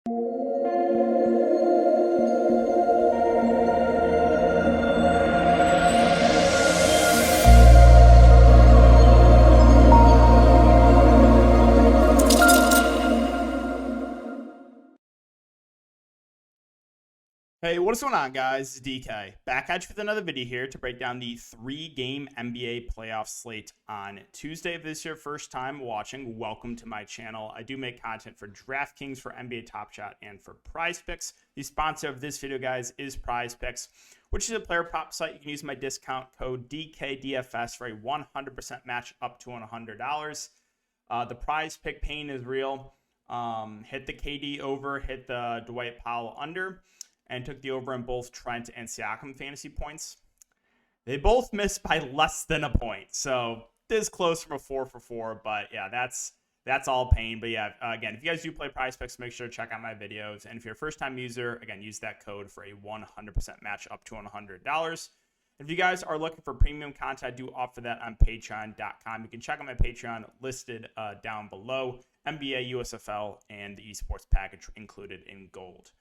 Hey, what's going on, guys? It's DK. Back at you with another video here to break down the 3-game NBA playoff slate on Tuesday. If this is your first time watching, welcome to my channel. I do make content for Draftkings, for NBA Top Shot, and for Prize Picks. The sponsor of this video, guys, is Prize Picks, which is a player prop site. You can use my discount code DKDFS for a 100% match up to $100. The Prize Pick pain is real. Hit the KD over, hit the Dwight Powell under, and took the over in both Trent and Siakam fantasy points. They both missed by less than a point. So this is close from a 4 for 4, but yeah, that's all pain. But yeah, again, if you guys do play Prize Picks, make sure to check out my videos. And if you're a first-time user, again, use that code for a 100% match up to $100. If you guys are looking for premium content, I do offer that on patreon.com. You can check out my Patreon listed down below. NBA, USFL, and the esports package included in gold.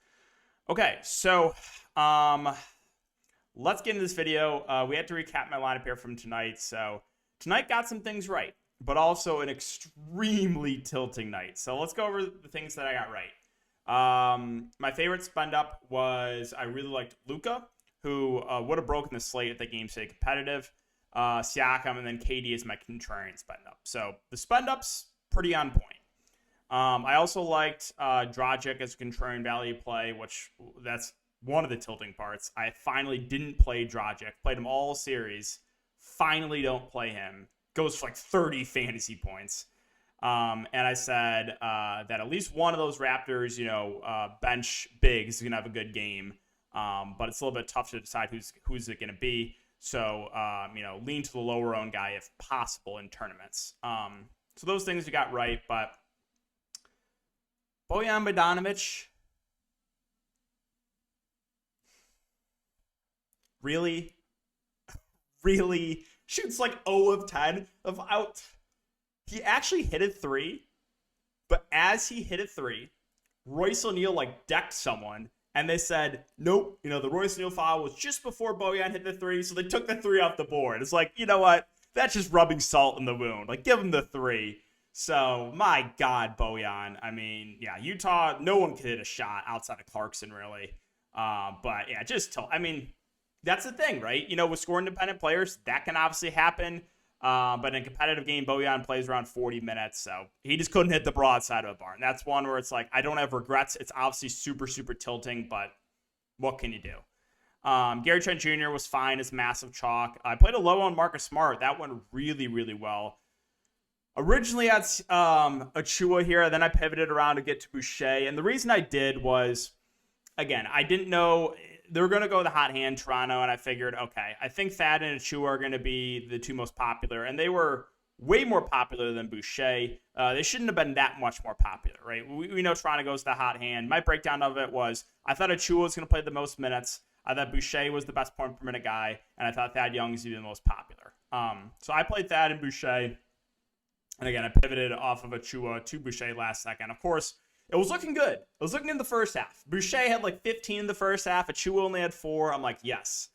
Okay, so let's get into this video. We had to recap my lineup here from tonight. So tonight got some things right, but also an extremely tilting night. So let's go over the things that I got right. My favorite spend up was I really liked Luka, who would have broken the slate if the game stayed competitive. Siakam, and then KD is my contrarian spend up. So the spend up's pretty on point. I also liked Dragic as a contrarian value play, which that's one of the tilting parts. I finally didn't play Dragic. Played him all series. Finally don't play him. Goes for like 30 fantasy points. And I said that at least one of those Raptors, bench bigs is going to have a good game. But it's a little bit tough to decide who's it going to be. So, lean to the lower owned guy if possible in tournaments. So those things we got right, but Bojan Bogdanovic, really shoots like 0 of 10 of out. He actually hit a 3, but as he hit a 3, Royce O'Neal decked someone, and they said, nope, the Royce O'Neal foul was just before Bojan hit the 3, so they took the 3 off the board. It's like, you know what? That's just rubbing salt in the wound. Give him the 3. So, my God, Bojan. I mean, yeah, Utah, no one could hit a shot outside of Clarkson, really. But, yeah, that's the thing, right? With score-independent players, that can obviously happen. But in a competitive game, Bojan plays around 40 minutes, so he just couldn't hit the broadside of a barn. That's one where it's like, I don't have regrets. It's obviously super, super tilting, but what can you do? Gary Trent Jr. was fine as massive chalk. I played a low on Marcus Smart. That went really, really well. Originally I had Achua here, then I pivoted around to get to Boucher. And the reason I did was, again, I didn't know they were going to go with the hot hand, Toronto, and I figured, okay, I think Thad and Achua are going to be the two most popular. And they were way more popular than Boucher. They shouldn't have been that much more popular, right? We know Toronto goes to the hot hand. My breakdown of it was I thought Achua was going to play the most minutes. I thought Boucher was the best point per minute guy. And I thought Thad Young was the most popular. So I played Thad and Boucher. And again, I pivoted off of Achua to Boucher last second. Of course, it was looking good. It was looking in the first half. Boucher had 15 in the first half. Achua only had 4. I'm like, yes.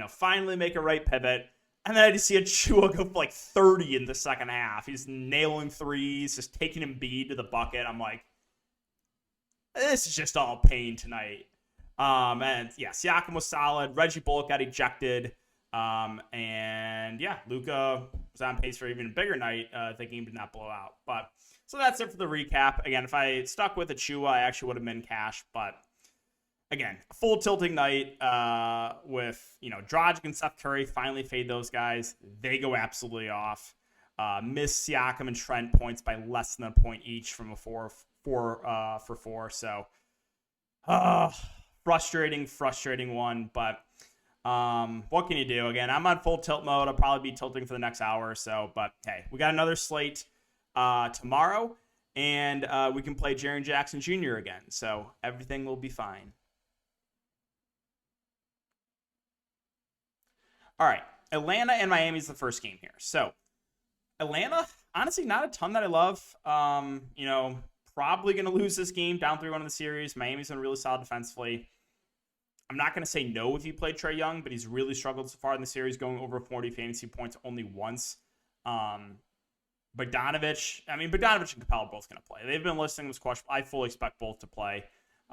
Finally make a right pivot. And then I just see Achua go for 30 in the second half. He's nailing threes, just taking Embiid to the bucket. I'm like, this is just all pain tonight. And yeah, Siakam was solid. Reggie Bullock got ejected. And yeah, Luka was on pace for even a bigger night. The game did not blow out. But so that's it for the recap. Again, if I stuck with Achua, I actually would have been cash. But again, full tilting night with Dragic and Seth Curry finally fade those guys. They go absolutely off. Miss Siakam and Trent points by less than a point each from a 4 for 4. So frustrating one, but. What can you do? Again, I'm on full tilt mode. I'll probably be tilting for the next hour or so. But hey, we got another slate tomorrow, and we can play Jaren Jackson Jr. again. So everything will be fine. All right, Atlanta and Miami is the first game here. So Atlanta, honestly, not a ton that I love. probably going to lose this game, down 3-1 in the series. Miami's been really solid defensively. I'm not going to say no if you play Trae Young, but he's really struggled so far in the series, going over 40 fantasy points only once. Bogdanovich and Capela are both going to play. They've been listing this question. I fully expect both to play.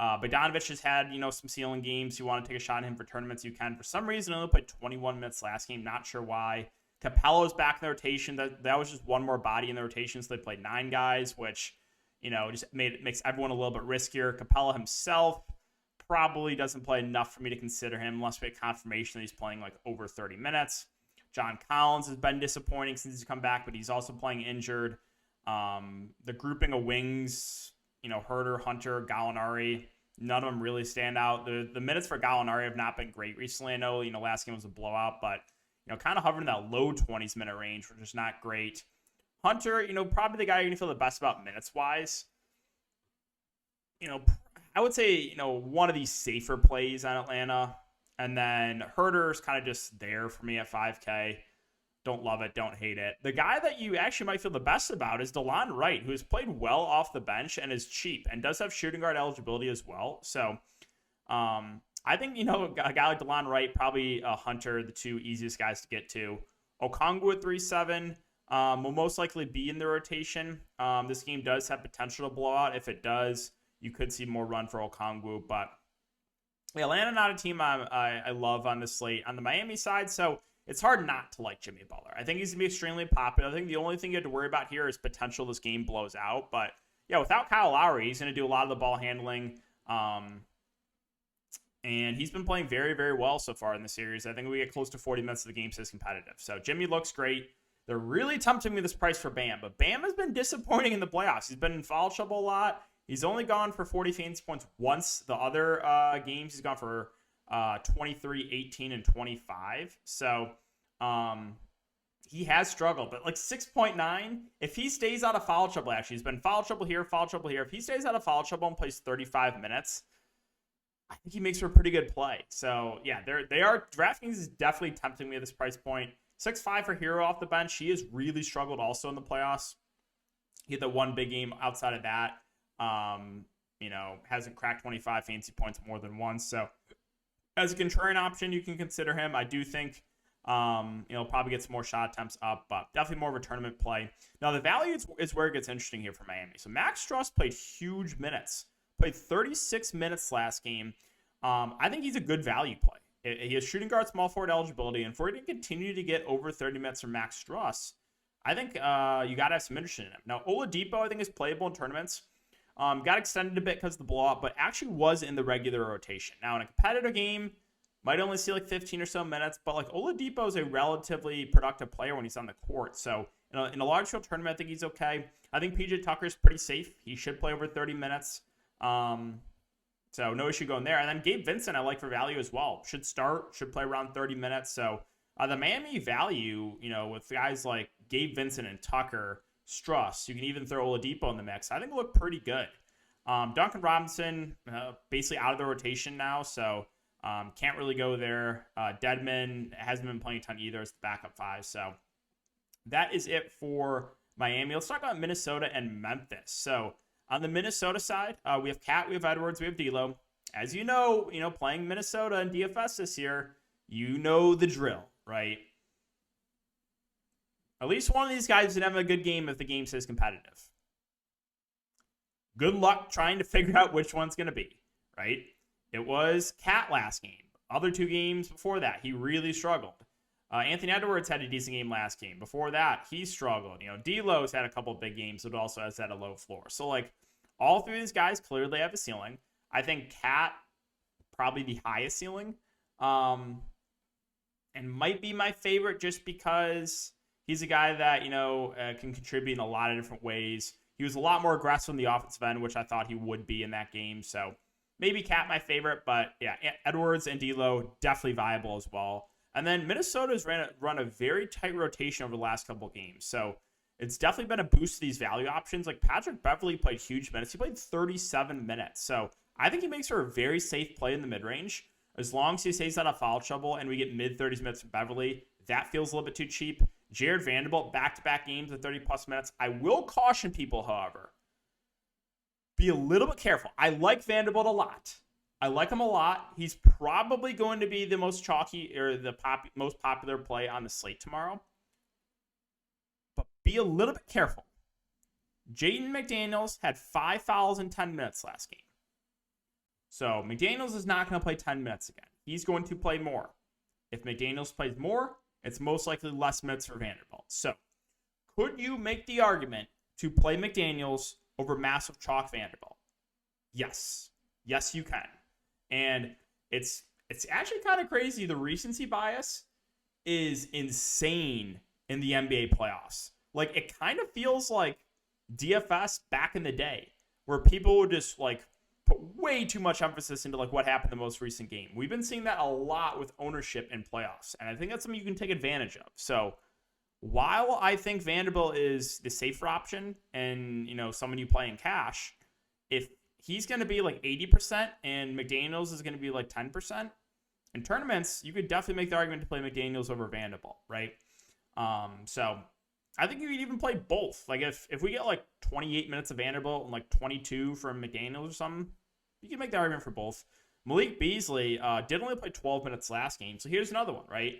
Bogdanovich has had, some ceiling games. You want to take a shot at him for tournaments, you can. For some reason, he only played 21 minutes last game. Not sure why. Capello's back in the rotation. That was just one more body in the rotation, so they played 9 guys, which, just makes everyone a little bit riskier. Capela himself probably doesn't play enough for me to consider him unless we get confirmation that he's playing like over 30 minutes. John Collins has been disappointing since he's come back, but he's also playing injured. The grouping of wings, Herder, Hunter, Gallinari, none of them really stand out. The minutes for Gallinari have not been great recently. I know, last game was a blowout, but, kind of hovering in that low 20s minute range, which is not great. Hunter, probably the guy you're going to feel the best about minutes-wise. I would say, one of these safer plays on Atlanta. And then Herder's kind of just there for me at 5K. Don't love it, don't hate it. The guy that you actually might feel the best about is DILLON Wright, who has played well off the bench and is cheap and does have shooting guard eligibility as well. So I think, a guy like DILLON Wright, probably Hunter, the 2 easiest guys to get to. Okongwu at 3-7 will most likely be in the rotation. This game does have potential to blow out. If it does, you could see more run for Okongwu, but Atlanta, not a team I love on this slate. On the Miami side, so it's hard not to like Jimmy Butler. I think he's going to be extremely popular. I think the only thing you have to worry about here is potential this game blows out. But, yeah, without Kyle Lowry, he's going to do a lot of the ball handling. And he's been playing very, very well so far in the series. I think we get close to 40 minutes of the game stays competitive. So Jimmy looks great. They're really tempting me this price for Bam. But Bam has been disappointing in the playoffs. He's been in foul trouble a lot. He's only gone for 40 fantasy points once. The other games, he's gone for 23, 18, and 25. So he has struggled. But like 6.9, if he stays out of foul trouble, actually, he's been foul trouble here, foul trouble here. If he stays out of foul trouble and plays 35 minutes, I think he makes for a pretty good play. So, yeah, they are. DraftKings is definitely tempting me at this price point. 6.5 for Hero off the bench. He has really struggled also in the playoffs. He had the one big game outside of that. Hasn't cracked 25 fantasy points more than once. So as a contrarian option, you can consider him. I do think, probably get some more shot attempts up, but definitely more of a tournament play. Now, the value is where it gets interesting here for Miami. So Max Strus played huge minutes, played 36 minutes last game. I think he's a good value play. He has shooting guard, small forward eligibility, and if we're going to continue to get over 30 minutes from Max Strus, I think you got to have some interest in him. Now, Oladipo, I think, is playable in tournaments. Got extended a bit because of the blowout, but actually was in the regular rotation. Now, in a competitive game, might only see like 15 or so minutes, but like Oladipo is a relatively productive player when he's on the court. So in a large field tournament, I think he's okay. I think PJ Tucker is pretty safe. He should play over 30 minutes. So no issue going there. And then Gabe Vincent, I like for value as well. Should play around 30 minutes. So the Miami value, with guys like Gabe Vincent and Tucker, Strus, you can even throw Oladipo in the mix. I think it look pretty good. Duncan Robinson, basically out of the rotation now, so can't really go there. Dedmon hasn't been playing a ton either as the backup 5. So that is it for Miami. Let's talk about Minnesota and Memphis. So on the Minnesota side, we have Cat, we have Edwards, we have D'Lo. As you know, playing Minnesota and DFS this year, you know the drill, right? At least one of these guys is going to have a good game if the game stays competitive. Good luck trying to figure out which one's going to be, right? It was Cat last game. Other 2 games before that, he really struggled. Anthony Edwards had a decent game last game. Before that, he struggled. D'Lo's had a couple of big games, but also has had a low floor. So, all 3 of these guys clearly have a ceiling. I think Cat probably the highest ceiling, and might be my favorite just because he's a guy that, can contribute in a lot of different ways. He was a lot more aggressive on the offensive end, which I thought he would be in that game. So maybe Cat my favorite, but yeah, Edwards and D'Lo definitely viable as well. And then Minnesota's run a very tight rotation over the last couple of games. So it's definitely been a boost to these value options. Like Patrick Beverley played huge minutes. He played 37 minutes. So I think he makes for a very safe play in the mid-range. As long as he stays out of foul trouble and we get mid-30s minutes from Beverley, that feels a little bit too cheap. Jared Vanderbilt, back-to-back games of 30-plus minutes. I will caution people, however. be a little bit careful. I like Vanderbilt a lot. I like him a lot. He's probably going to be the most chalky or the most popular play on the slate tomorrow. But be a little bit careful. Jaden McDaniels had 5 fouls in 10 minutes last game. So McDaniels is not going to play 10 minutes again. He's going to play more. If McDaniels plays more, it's most likely less minutes for Vanderbilt. So could you make the argument to play McDaniels over massive chalk Vanderbilt? Yes. Yes, you can. And it's actually kind of crazy. The recency bias is insane in the NBA playoffs. Like, it kind of feels like DFS back in the day, where people would just like put way too much emphasis into like what happened in the most recent game. We've been seeing that a lot with ownership in playoffs, and I think that's something you can take advantage of. So while I think Vanderbilt is the safer option and, you know, someone you play in cash, if he's going to be like 80% and McDaniels is going to be like 10%, in tournaments, you could definitely make the argument to play McDaniels over Vanderbilt, right? So I think you could even play both. Like, if we get like 28 minutes of Vanderbilt and like 22 from McDaniels or something, you can make the argument for both. Malik Beasley did only play 12 minutes last game. So here's another one, right?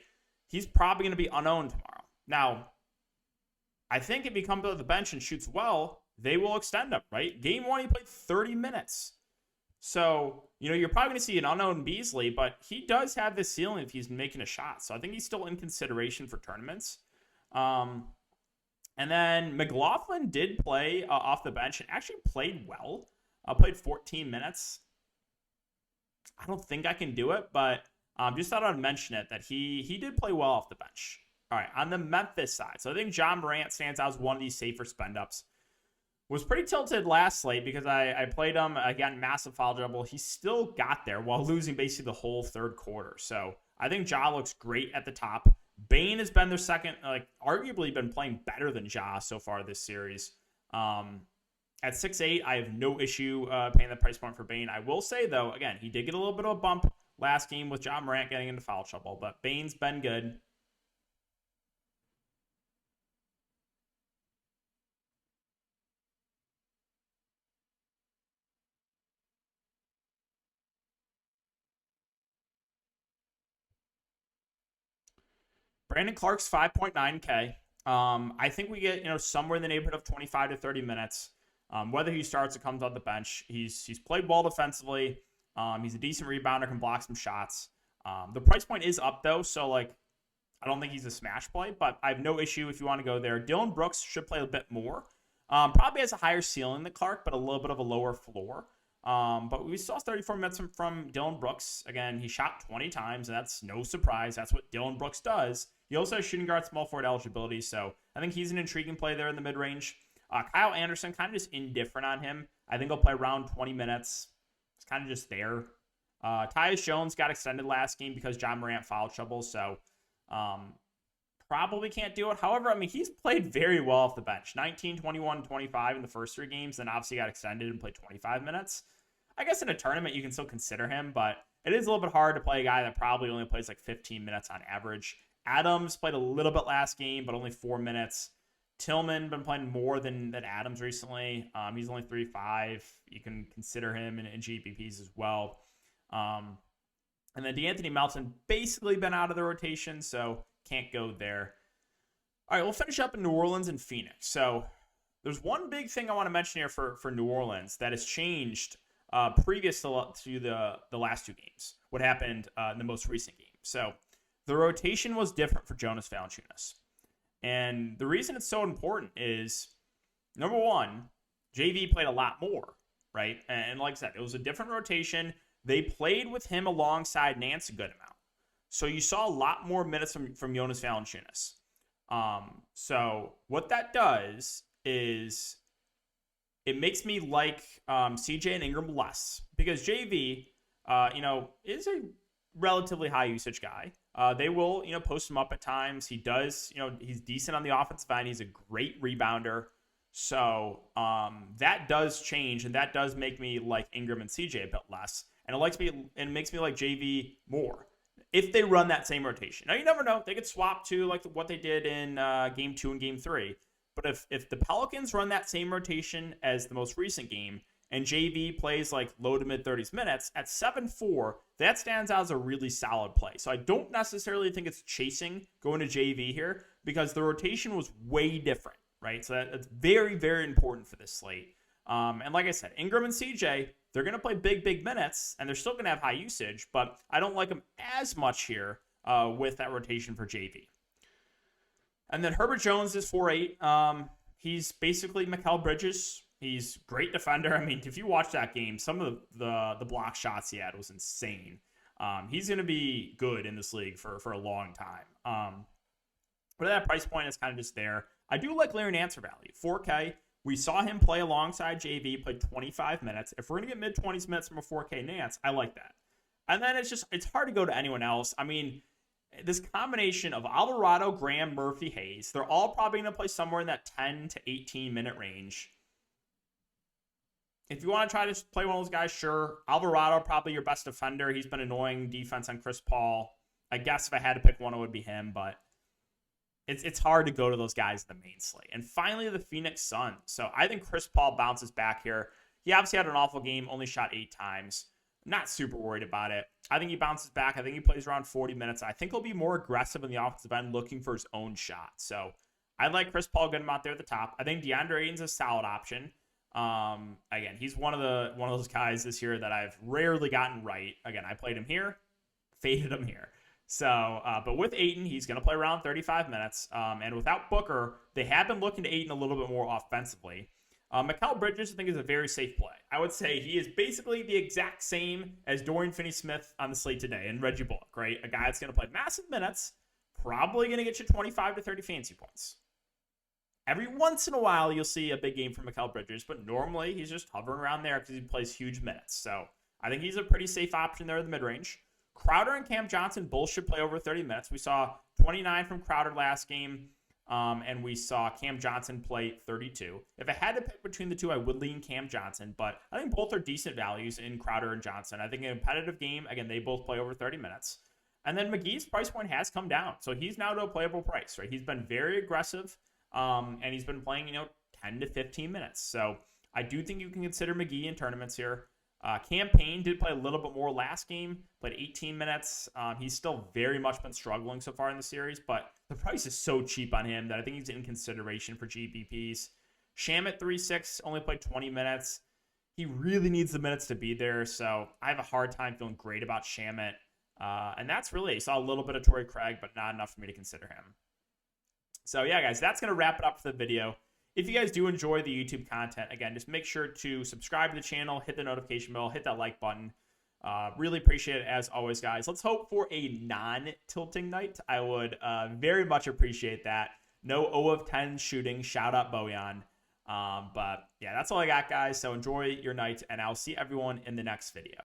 He's probably going to be unowned tomorrow. Now, I think if he comes to the bench and shoots well, they will extend him, right? Game 1, he played 30 minutes. So, you know, you're probably going to see an unknown Beasley, but he does have this ceiling if he's making a shot. So I think he's still in consideration for tournaments. And then McLaughlin did play off the bench and actually played well. Played 14 minutes. I don't think I can do it, but just thought I'd mention it, that he did play well off the bench. All right, on the Memphis side. So I think John Morant stands out as one of these safer spend-ups. Was pretty tilted last slate because I played him, again, massive foul trouble. He still got there while losing basically the whole third quarter. So I think Ja looks great at the top. Bane has been their second, like, arguably been playing better than Ja so far this series. At 6'8", I have no issue paying the price point for Bane. I will say, though, again, he did get a little bit of a bump last game with John Morant getting into foul trouble, but Bane's been good. Brandon Clarke's 5.9K. I think we get, you know, somewhere in the neighborhood of 25 to 30 minutes. Whether he starts or comes off the bench, he's played well defensively. He's a decent rebounder, can block some shots. The price point is up, though, so, like, I don't think he's a smash play, but I have no issue if you want to go there. Dillon Brooks should play a bit more. Probably has a higher ceiling than Clarke, but a little bit of a lower floor. But we saw 34 minutes from Dillon Brooks. Again, he shot 20 times, and that's no surprise. That's what Dillon Brooks does. He also has shooting guard, small forward eligibility, so I think he's an intriguing play there in the mid-range. Kyle Anderson, kind of just indifferent on him. I think he'll play around 20 minutes. It's kind of just there. Tyus Jones got extended last game because John Morant foul trouble, so probably can't do it. However, I mean, he's played very well off the bench. 19, 21, 25 in the first 3 games, then obviously got extended and played 25 minutes. I guess in a tournament, you can still consider him, but it is a little bit hard to play a guy that probably only plays like 15 minutes on average. Adams played a little bit last game, but only 4 minutes. Tillman been playing more than Adams recently. He's only 3.5. You can consider him in GPPs as well. And then DeAnthony Melton basically been out of the rotation, so can't go there. All right, we'll finish up in New Orleans and Phoenix. So there's one big thing I want to mention here for New Orleans that has changed previous to the last 2 games. What happened in the most recent game. So the rotation was different for Jonas Valanciunas. And the reason it's so important is, number one, JV played a lot more, right? And like I said, it was a different rotation. They played with him alongside Nance a good amount. So you saw a lot more minutes from Jonas Valanciunas. So what that does is it makes me like CJ and Ingram less. Because JV, is a relatively high usage guy. They will, post him up at times. He does, he's decent on the offensive end. He's a great rebounder. So that does change, and that does make me like Ingram and CJ a bit less. And it makes me like JV more if they run that same rotation. Now, you never know. They could swap to like what they did in Game 2 and Game 3. But if the Pelicans run that same rotation as the most recent game, and JV plays like low to mid 30s minutes, at 7-4, that stands out as a really solid play. So I don't necessarily think it's chasing going to JV here because the rotation was way different, right? So that's very, very important for this slate. And like I said, Ingram and CJ, they're going to play big minutes, and they're still going to have high usage, but I don't like them as much here with that rotation for JV. And then Herbert Jones is 4'8". He's basically MIKAL Bridges. He's a great defender. I mean, if you watch that game, some of the block shots he had was insane. He's going to be good in this league for a long time. But that price point is kind of just there. I do like Larry Nance value. 4K. We saw him play alongside JV, played 25 minutes. If we're going to get mid-20s minutes from a 4K Nance, I like that. And then it's hard to go to anyone else. I mean, this combination of Alvarado, Graham, Murphy, Hayes, they're all probably going to play somewhere in that 10 to 18-minute range. If you want to try to play one of those guys, sure. Alvarado, probably your best defender. He's been annoying defense on Chris Paul. I guess if I had to pick one, it would be him, but it's hard to go to those guys in the main slate. And finally, the Phoenix Suns. So I think Chris Paul bounces back here. He obviously had an awful game, only shot 8 times. Not super worried about it. I think he bounces back. I think he plays around 40 minutes. I think he'll be more aggressive in the offensive end, looking for his own shot. So I like Chris Paul getting him out there at the top. I think DeAndre Ayton's a solid option. Again, he's one of those guys this year that I've rarely gotten right. Again, I played him here, faded him here. So, but with Ayton, he's going to play around 35 minutes. And without Booker, they have been looking to Ayton a little bit more offensively. MIKAL Bridges, I think, is a very safe play. I would say he is basically the exact same as Dorian Finney-Smith on the slate today and Reggie Bullock, right? A guy that's going to play massive minutes, probably going to get you 25 to 30 fantasy points. Every once in a while, you'll see a big game from MIKAL Bridges, but normally he's just hovering around there because he plays huge minutes. So I think he's a pretty safe option there in the mid-range. Crowder and Cam Johnson both should play over 30 minutes. We saw 29 from Crowder last game, and we saw Cam Johnson play 32. If I had to pick between the two, I would lean Cam Johnson, but I think both are decent values in Crowder and Johnson. I think in a competitive game, again, they both play over 30 minutes. And then McGee's price point has come down, so he's now to a playable price, right? He's been very aggressive, and he's been playing, 10 to 15 minutes. So I do think you can consider McGee in tournaments here. Cam Payne did play a little bit more last game, played 18 minutes. He's still very much been struggling so far in the series, but the price is so cheap on him that I think he's in consideration for GPPs. Sham at 3.6 only played 20 minutes. He really needs the minutes to be there, so I have a hard time feeling great about Shamit. And that's really, I saw a little bit of Torrey Craig, but not enough for me to consider him. So yeah, guys, that's going to wrap it up for the video. If you guys do enjoy the YouTube content, again, just make sure to subscribe to the channel, hit the notification bell, hit that like button. Really appreciate it as always, guys. Let's hope for a non-tilting night. I would very much appreciate that. No 0 of 10 shooting. Shout out Bojan. But yeah, that's all I got, guys. So enjoy your night, and I'll see everyone in the next video.